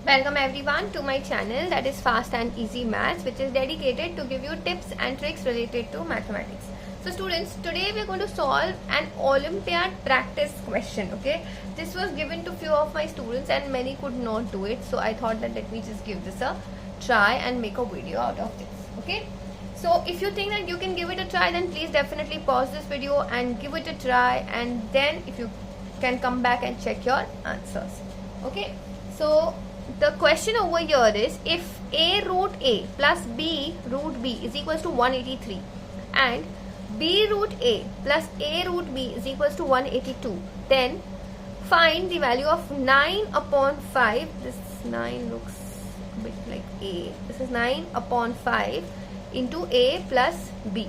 Welcome everyone to my channel, that is Fast and Easy Maths, which is dedicated to give you tips and tricks related to mathematics. So students, today we are going to solve an Olympiad practice question. Okay, this was given to few of my students and many could not do it, so I thought that let me just give this a try and make a video out of this. Okay, so if you think that you can give it a try, then please definitely pause this video and give it a try, and then if you can come back and check your answers. Okay, so the question over here is, if a root a plus b root b is equals to 183 and b root a plus a root b is equals to 182, then find the value of 9 upon 5. This 9 looks a bit like a. This is 9 upon 5 into a plus b.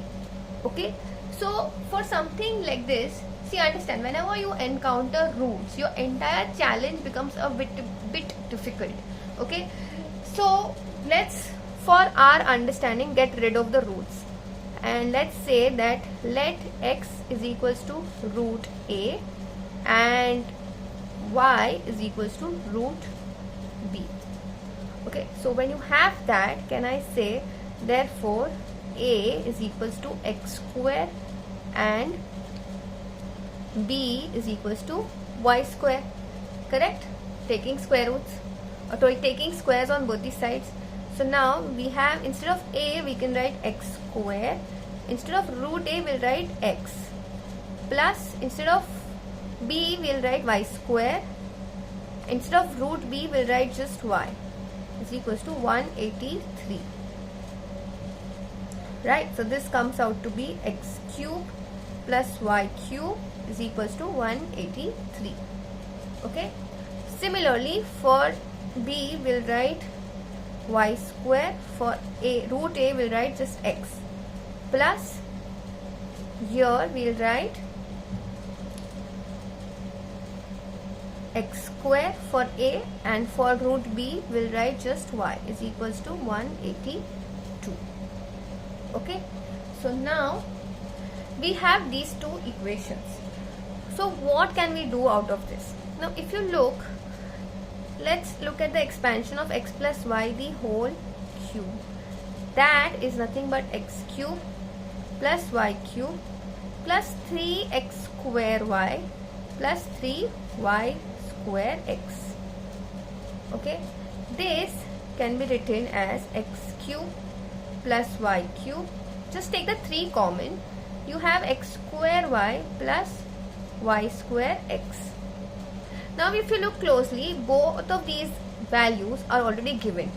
Okay, so for something like this, see, understand, whenever you encounter roots, your entire challenge becomes a bit difficult. Okay, so let's, for our understanding, get rid of the roots, and let's say that let x is equals to root a and y is equals to root b. Okay, so when you have that, can I say therefore a is equals to x square and b is equals to y square, correct? Taking square roots, or taking squares on both the sides. So now we have, instead of a we can write x square, instead of root a we'll write x, plus instead of b we'll write y square, instead of root b we'll write just y, is equals to 183. Right, so this comes out to be x cube plus y cube is equals to 183. Okay, similarly for b we'll write y square, for a root a we'll write just x, plus here we'll write x square for a, and for root b we'll write just y is equals to 182. Okay, so now we have these two equations. So what can we do out of this? Now if you look, let's look at the expansion of x plus y the whole cube. That is nothing but x cube plus y cube plus 3x square y plus 3y square x. Okay, this can be written as x cube plus y cube. Just take the 3 common. You have x square y plus y square x. Now if you look closely, both of these values are already given,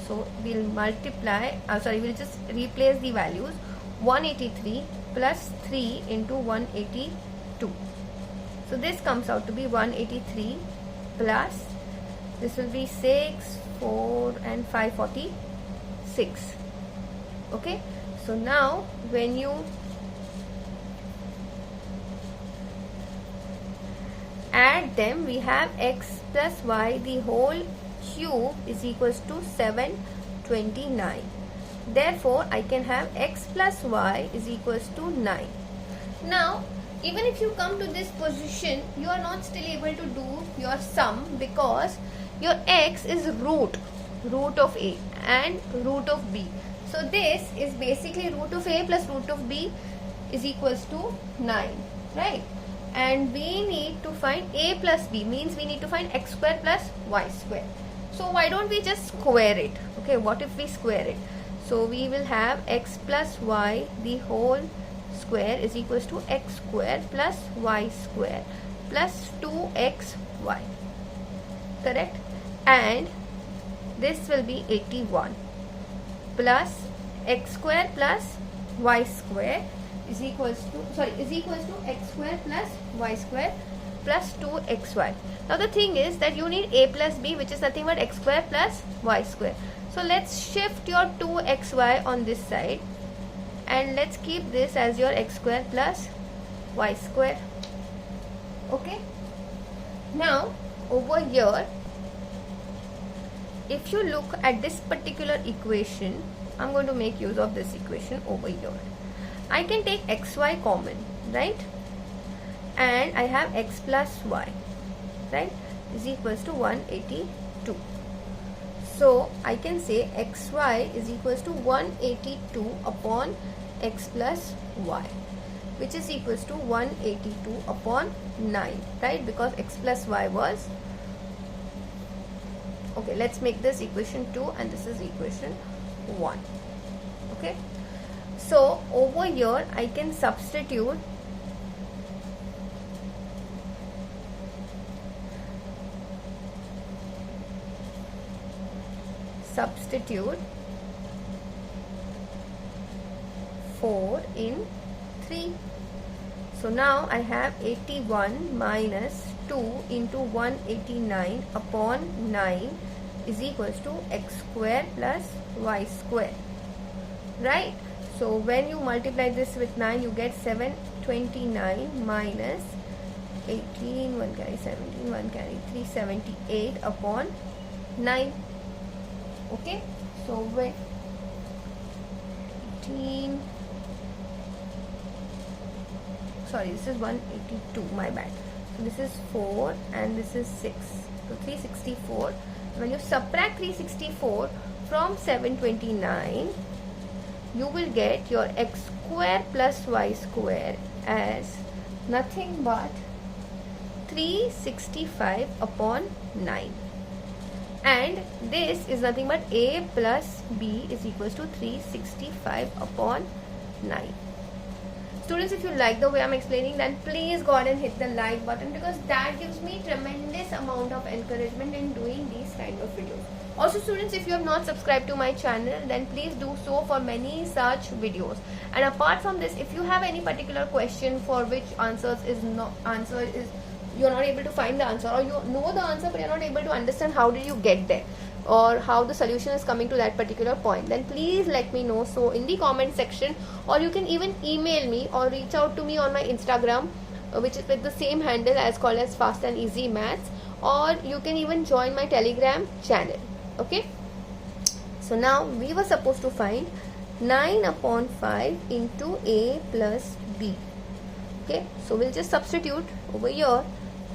so we'll multiply, we'll just replace the values. 183 plus 3 into 182, so this comes out to be 183 plus, this will be 6, 4 and 546. Okay, so now when you add them, we have x plus y the whole cube is equals to 729. Therefore I can have x plus y is equals to 9. Now even if you come to this position, you are not still able to do your sum, because your x is root of a and root of b. So this is basically root of a plus root of b is equals to 9, right? And we need to find a plus b, means we need to find x square plus y square. So why don't we just square it? Okay, what if we square it? So we will have x plus y the whole square is equals to x square plus y square plus 2xy, correct? And this will be 81 plus x square plus y square is equals to x square plus y square plus 2xy. Now the thing is that you need a plus b, which is nothing but x square plus y square. So let's shift your 2xy on this side and let's keep this as your x square plus y square. Okay, now over here, if you look at this particular equation, I'm going to make use of this equation over here. I can take xy common, right? And I have x plus y, right, is equals to 182. So I can say xy is equals to 182 upon x plus y, which is equals to 182 upon 9, right? Because x plus y was, okay, let's make this equation 2 and this is equation 1. Okay, so over here I can substitute substitute 4 in 3. So now I have 81 minus 2 into 189 upon 9 is equals to x square plus y square, right? So when you multiply this with 9, you get 729 minus 18, 1 carry 17, 1 carry 378 upon 9. Okay, so when 18, sorry, this is 182, my bad. So this is 4 and this is 6, so 364. When you subtract 364 from 729, you will get your x square plus y square as nothing but 365 upon 9. And this is nothing but a plus b is equals to 365 upon 9. Students, if you like the way I'm explaining, then please go ahead and hit the like button, because that gives me tremendous amount of encouragement in doing these kind of videos. Also students, if you have not subscribed to my channel, then please do so for many such videos. And apart from this, if you have any particular question for which you're not able to find the answer, or you know the answer but you're not able to understand how did you get there, or how the solution is coming to that particular point, then please let me know so in the comment section, or you can even email me or reach out to me on my Instagram, which is with the same handle as called as Fast and Easy Maths, or you can even join my Telegram channel. Okay, so now we were supposed to find 9 upon 5 into a plus b. Okay, so we'll just substitute over here.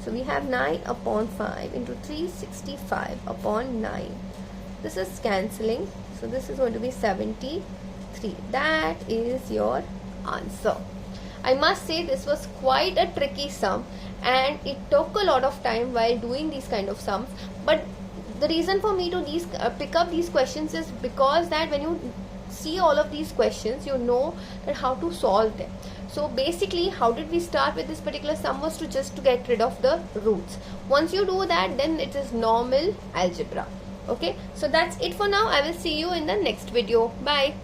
So we have 9 upon 5 into 365 upon 9. This is cancelling. So this is going to be 73. That is your answer. I must say this was quite a tricky sum, and it took a lot of time while doing these kind of sums. But the reason for me to pick up these questions is because that when you see all of these questions, you know that how to solve them. So basically, how did we start with this particular sum was to get rid of the roots. Once you do that, then it is normal algebra. Okay, so that's it for now. I will see you in the next video. Bye.